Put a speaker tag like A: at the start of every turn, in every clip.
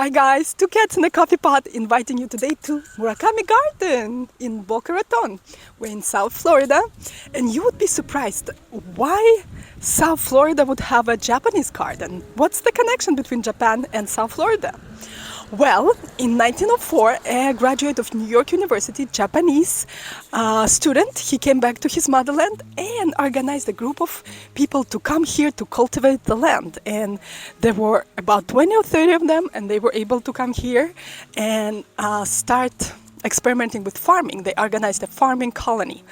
A: Hi guys, two cats in a coffee pot inviting you today to Morikami Garden in Boca Raton. We're in South Florida, and you would be surprised why South Florida would have a Japanese garden. What's the connection between Japan and South Florida? Well, in 1904, a graduate of New York University, Japanese student, he came back to his motherland and organized a group of people to come here to cultivate the land. And there were about 20 or 30 of them, and they were able to come here and start experimenting with farming. They organized a farming colony.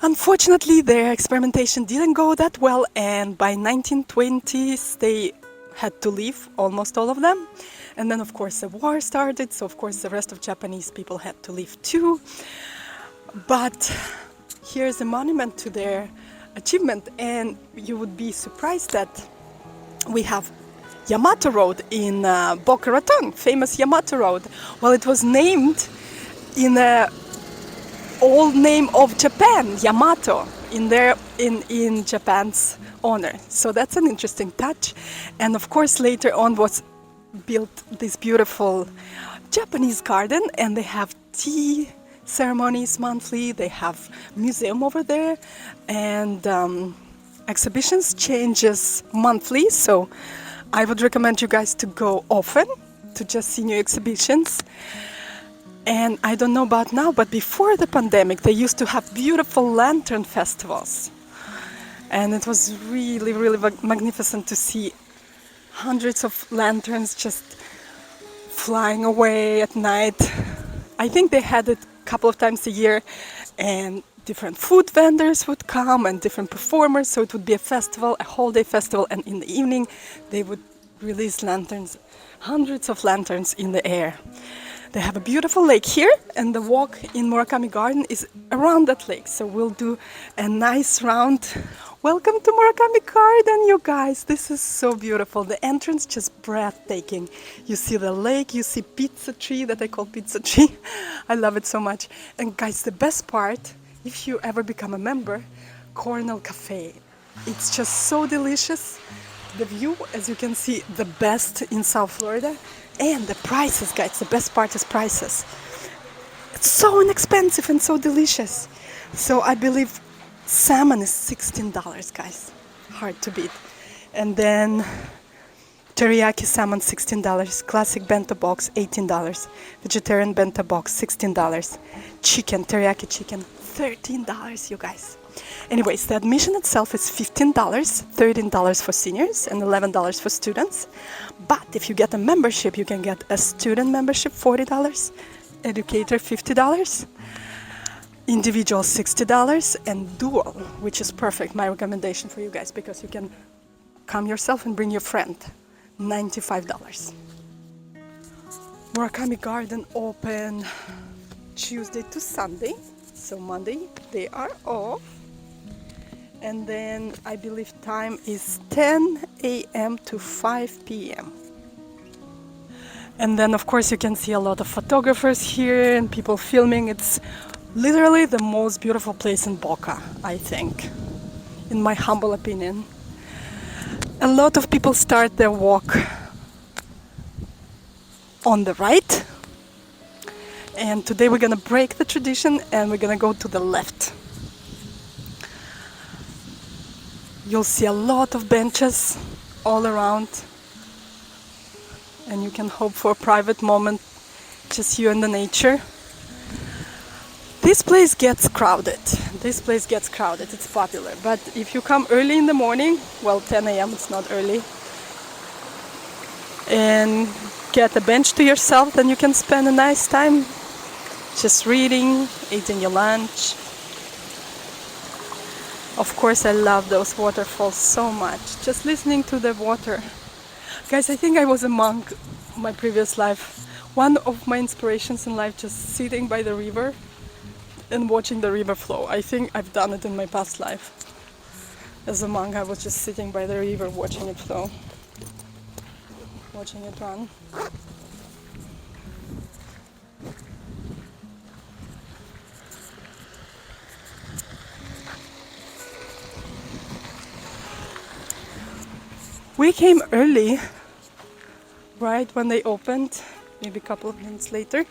A: Unfortunately, their experimentation didn't go that well, and by 1920s, they had to leave, almost all of them. And then, of course, the war started, so of course the rest of Japanese people had to leave too. But here's a monument to their achievement, and you would be surprised that we have Yamato Road in Boca Raton, famous Yamato Road. Well, it was named in the old name of Japan, Yamato, in Japan's honor. So that's an interesting touch. And of course, later on was built this beautiful Japanese garden, and they have tea ceremonies monthly. They have museum over there, and exhibitions changes monthly. So I would recommend you guys to go often to just see new exhibitions. And I don't know about now, but before the pandemic, they used to have beautiful lantern festivals, and it was really, really magnificent to see hundreds of lanterns just flying away at night. I think they had it a couple of times a year, and different food vendors would come and different performers, so it would be a festival, a whole day festival, and in the evening they would release lanterns, hundreds of lanterns in the air. They have a beautiful lake here, and the walk in Morikami Garden is around that lake, so we'll do a nice round. Welcome to Morikami Garden, you guys. This is so beautiful. The entrance just breathtaking. You see the lake, you see pizza tree that I call pizza tree. I love it so much. And guys, the best part, if you ever become a member, Cornell Cafe. It's just so delicious. The view, as you can see, the best in South Florida. And the prices, guys, the best part is prices. It's so inexpensive and so delicious. So I believe salmon is $16, guys. Hard to beat. And then teriyaki salmon, $16. Classic bento box, $18. Vegetarian bento box, $16. Chicken, teriyaki chicken, $13, you guys. Anyways, the admission itself is $15, $13 for seniors and $11 for students. But if you get a membership, you can get a student membership, $40, educator, $50, individual, $60, and dual, which is perfect, my recommendation for you guys, because you can come yourself and bring your friend, $95. Morikami Garden open Tuesday to Sunday, so Monday they are off. And then I believe time is 10 a.m. to 5 p.m. And then of course you can see a lot of photographers here and people filming. It's literally the most beautiful place in Boca, I think, in my humble opinion. A lot of people start their walk on the right. And today we're gonna break the tradition and we're gonna go to the left. You'll see a lot of benches all around, and you can hope for a private moment, just you and the nature. This place gets crowded. It's popular. But if you come early in the morning, well, 10 a.m. it's not early, and get a bench to yourself, then you can spend a nice time just reading, eating your lunch. Of course, I love those waterfalls so much. Just listening to the water. Guys, I think I was a monk in my previous life. One of my inspirations in life, just sitting by the river and watching the river flow. I think I've done it in my past life. As a monk, I was just sitting by the river, watching it flow, watching it run. We came early right when they opened, maybe a couple of minutes later,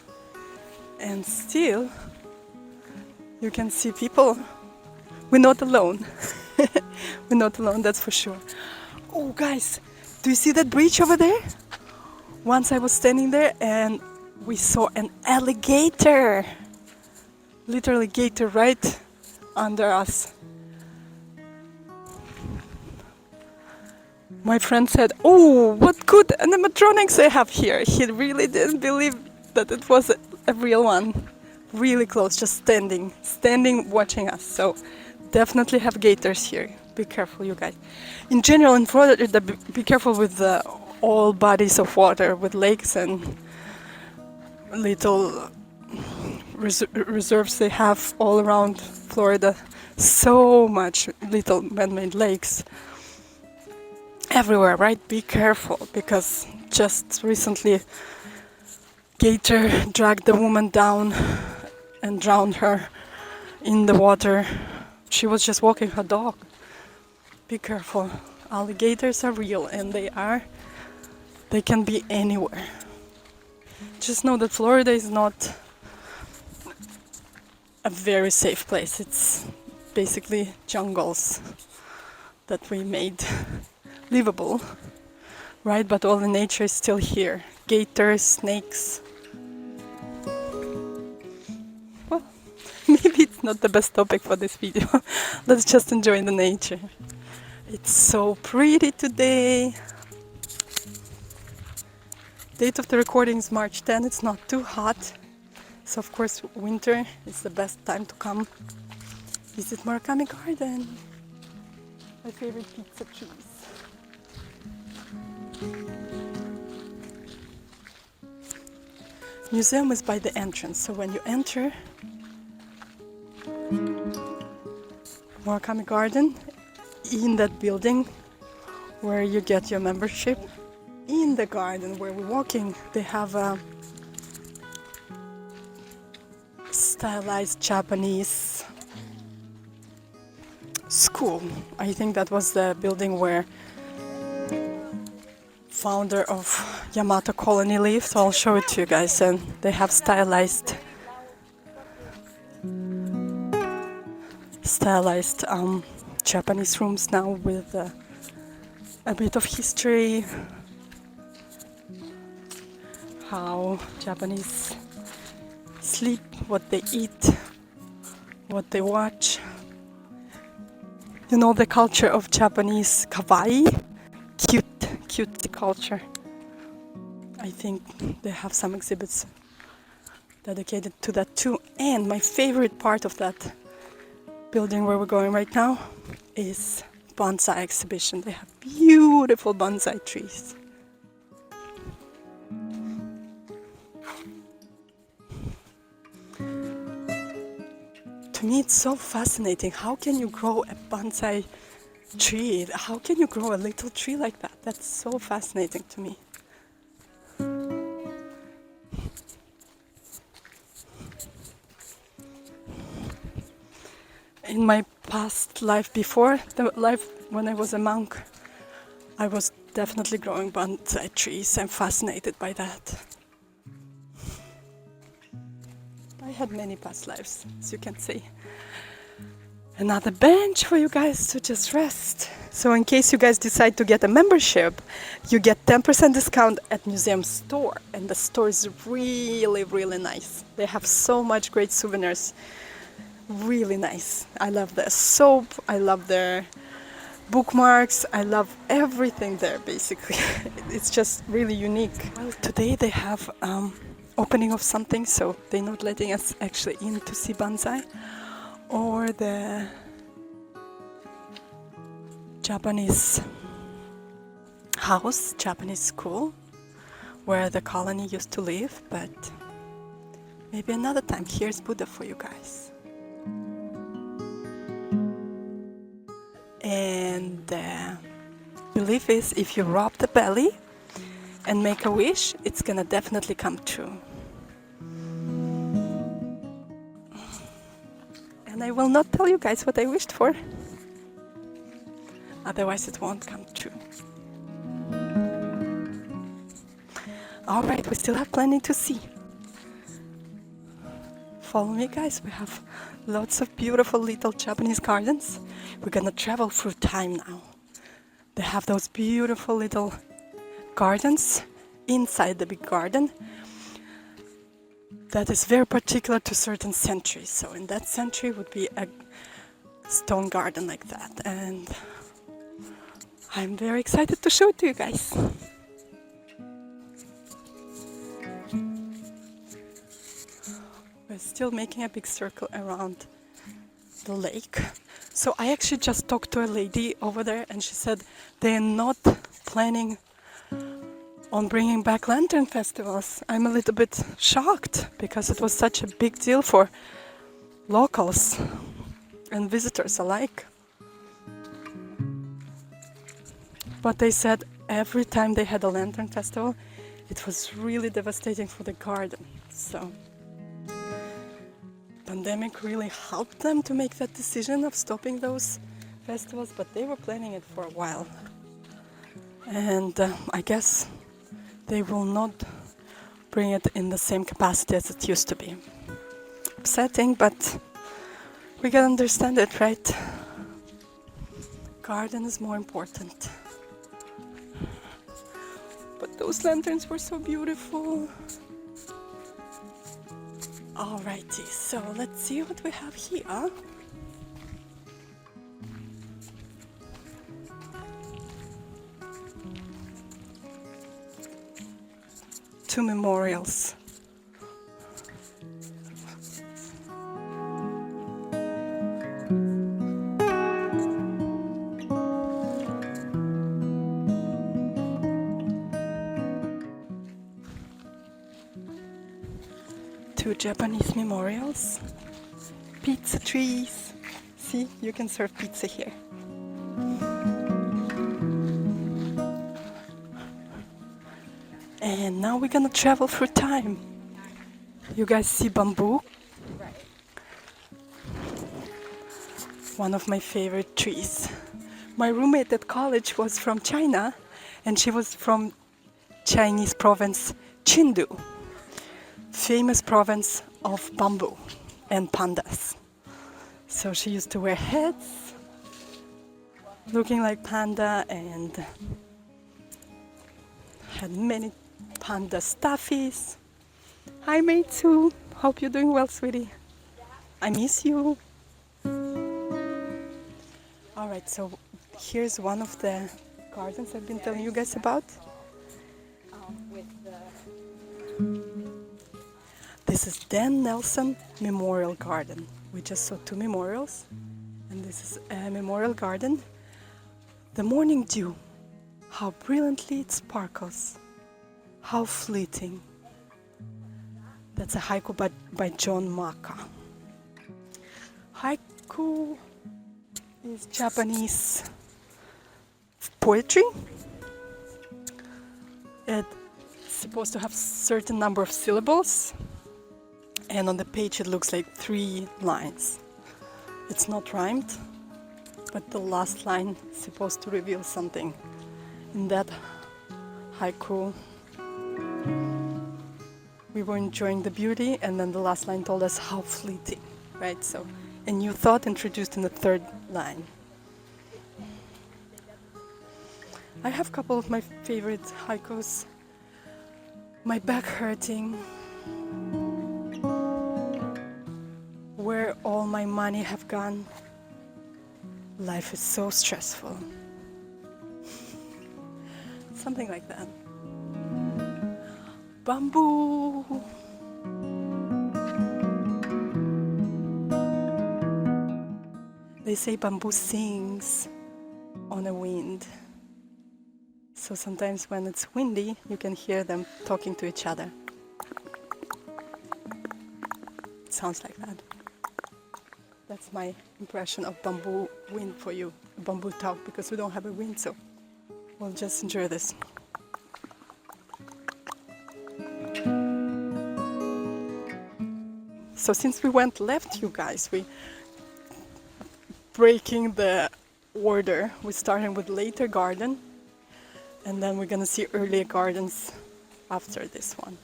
A: and still you can see people. We're not alone. We're not alone, that's for sure. Oh guys, do you see that bridge over there? Once I was standing there and we saw an alligator, literally gator right under us. My friend said, "Oh, what good animatronics they have here." He really didn't believe that it was a real one. Really close, just standing watching us. So definitely have gators here. Be careful, you guys. In general, in Florida, be careful with all bodies of water, with lakes and little reserves they have all around Florida. So much little man-made lakes everywhere, right? Be careful, because just recently gator dragged the woman down and drowned her in the water. She was just walking her dog. Be careful. Alligators are real, and they can be anywhere. Just know that Florida is not a very safe place. It's basically jungles that we made livable, right? But all the nature is still here. Gators, snakes. Well, maybe it's not the best topic for this video. Let's just enjoy the nature. It's so pretty today. Date of the recording is March 10. It's not too hot. So of course winter is the best time to come visit Morikami Garden. My favorite pizza trees. Museum is by the entrance, so when you enter Morikami Garden, in that building where you get your membership, in the garden where we're walking, they have a stylized Japanese school. I think that was the building where founder of Yamato colony lived. I'll show it to you guys. And they have stylized Japanese rooms now with a bit of history, how Japanese sleep, what they eat, what they watch. You know, the culture of Japanese kawaii, cute culture. I think they have some exhibits dedicated to that too. And my favorite part of that building where we're going right now is bonsai exhibition. They have beautiful bonsai trees. To me it's so fascinating. How can you grow a bonsai tree? How can you grow a little tree like that? That's so fascinating to me. In my past life, before the life when I was a monk, I was definitely growing bonsai trees. I'm fascinated by that. I had many past lives, as you can see. Another bench for you guys to just rest. So in case you guys decide to get a membership, you get 10% discount at museum store. And the store is really, really nice. They have so much great souvenirs. Really nice. I love their soap. I love their bookmarks. I love everything there, basically. It's just really unique. Well, today they have opening of something, so they're not letting us actually in to see bonsai. Or the Japanese house, Japanese school, where the colony used to live, but maybe another time. Here's Buddha for you guys. And the belief is if you rub the belly and make a wish, it's gonna definitely come true. And I will not tell you guys what I wished for. Otherwise it won't come true. Alright, we still have plenty to see. Follow me, guys. We have lots of beautiful little Japanese gardens. We're gonna travel through time now. They have those beautiful little gardens inside the big garden that is very particular to certain centuries. So in that century would be a stone garden like that. And I'm very excited to show it to you guys. We're still making a big circle around the lake. So I actually just talked to a lady over there and she said they're not planning on bringing back lantern festivals. I'm a little bit shocked because it was such a big deal for locals and visitors alike. But they said every time they had a lantern festival, it was really devastating for the garden. So pandemic really helped them to make that decision of stopping those festivals, but they were planning it for a while. And I guess they will not bring it in the same capacity as it used to be. Upsetting, but we can understand it, right? Garden is more important. But those lanterns were so beautiful. Alrighty, so let's see what we have here. Two memorials. Two Japanese memorials. Pizza trees. See, you can serve pizza here. And now we're gonna travel through time. You guys see bamboo?
B: Right.
A: One of my favorite trees. My roommate at college was from China and she was from Chinese province Chengdu, famous province of bamboo and pandas. So she used to wear hats looking like panda and had many panda stuffies. Hi Meitsu, hope you're doing well, sweetie. I miss you. Alright, so here's one of the gardens I've been telling you guys about. This is Dan Nelson Memorial Garden. We just saw two memorials, and this is a memorial garden. The morning dew, how brilliantly it sparkles, how fleeting. That's a haiku by John Maka. Haiku is Japanese poetry. It's supposed to have certain number of syllables, and on the page it looks like 3 lines. It's not rhymed, but the last line is supposed to reveal something. In that haiku, we were enjoying the beauty, and then the last line told us how fleeting, right? So a new thought introduced in the 3rd line. I have a couple of my favorite haikus. My back hurting. Where all my money have gone. Life is so stressful. Something like that. Bamboo. They say bamboo sings on a wind. So sometimes when it's windy, you can hear them talking to each other. It sounds like that. That's my impression of bamboo wind for you, bamboo talk, because we don't have a wind, so we'll just enjoy this. So since we went left, you guys, we breaking the order. We started with later garden, and then we're gonna see earlier gardens after this one.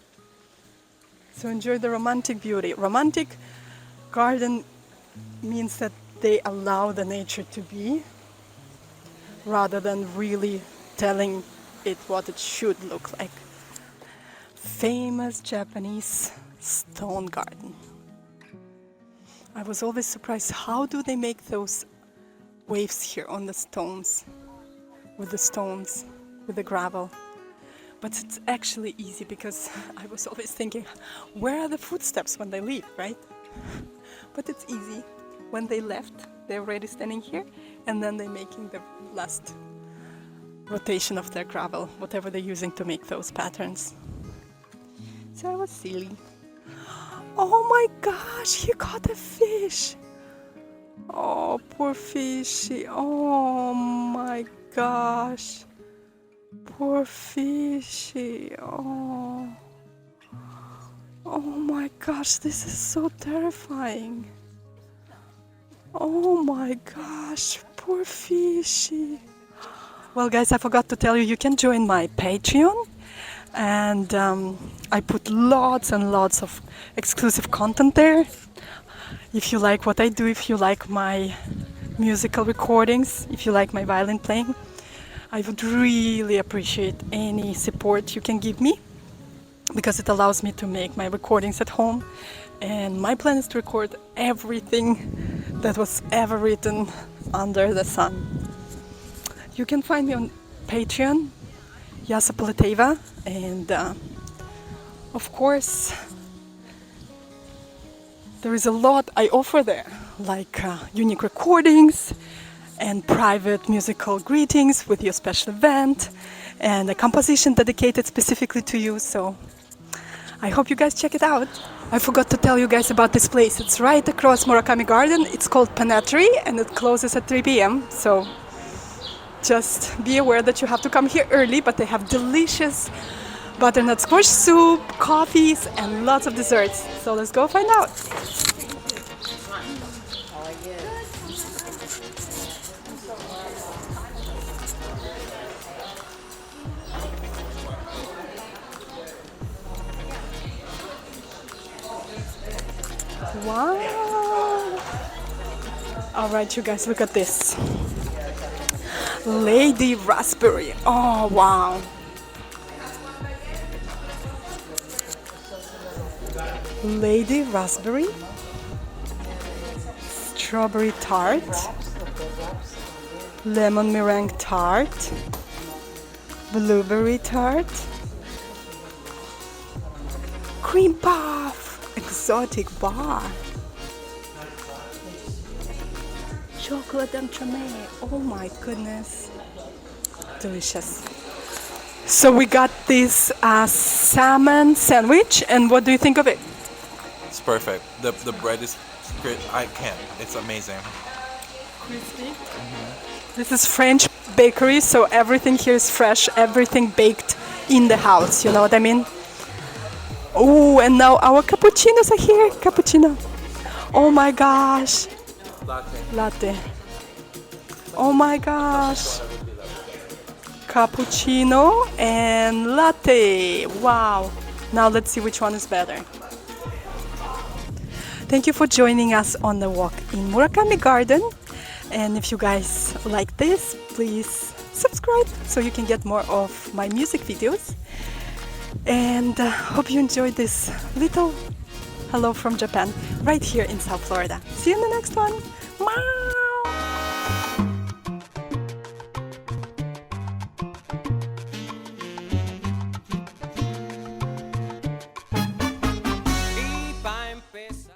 A: So enjoy the romantic beauty. Romantic garden means that they allow the nature to be rather than really telling it what it should look like. Famous Japanese stone garden. I was always surprised, how do they make those waves here on the stones, with the gravel? But it's actually easy, because I was always thinking, where are the footsteps when they leave, right? But it's easy. When they left, they're already standing here, and then they're making the last rotation of their gravel, whatever they're using to make those patterns. So I was silly. Oh my gosh, he caught a fish! Oh, poor fishy. Oh my gosh. Poor fishy. Oh. Oh my gosh, this is so terrifying. Oh my gosh, poor fishy. Well guys, I forgot to tell you, you can join my Patreon. And I put lots and lots of exclusive content there. If you like what I do, if you like my musical recordings, if you like my violin playing, I would really appreciate any support you can give me, because it allows me to make my recordings at home. And my plan is to record everything that was ever written under the sun. You can find me on Patreon, Yasa, and of course there is a lot I offer there, like unique recordings and private musical greetings with your special event, and a composition dedicated specifically to you. So I hope you guys check it out. I forgot to tell you guys about this place. It's right across Morikami Garden. It's called Paneterie, and it closes at 3 p.m. So just be aware that you have to come here early, but they have delicious butternut squash soup, coffees, and lots of desserts. So let's go find out. Wow! All right, you guys, look at this. Lady raspberry. Oh, wow. Lady raspberry. Strawberry tart. Lemon meringue tart. Blueberry tart. Cream puff. Exotic bar. Chocolate entremet. Oh my goodness. Delicious. So we got this salmon sandwich, and what do you think of it?
B: It's perfect. The bread is great. I can't. It's amazing.
A: Crispy. Mm-hmm. This is French bakery, so everything here is fresh, everything baked in the house. You know what I mean? Oh, and now our cappuccinos are here. Cappuccino. Oh my gosh. Latte. Oh my gosh. Cappuccino and latte. Wow. Now let's see which one is better. Thank you for joining us on the walk in Morikami Garden. And if you guys like this, please subscribe so you can get more of my music videos. And hope you enjoyed this little hello from Japan right here in South Florida. See you in the next one. Bye.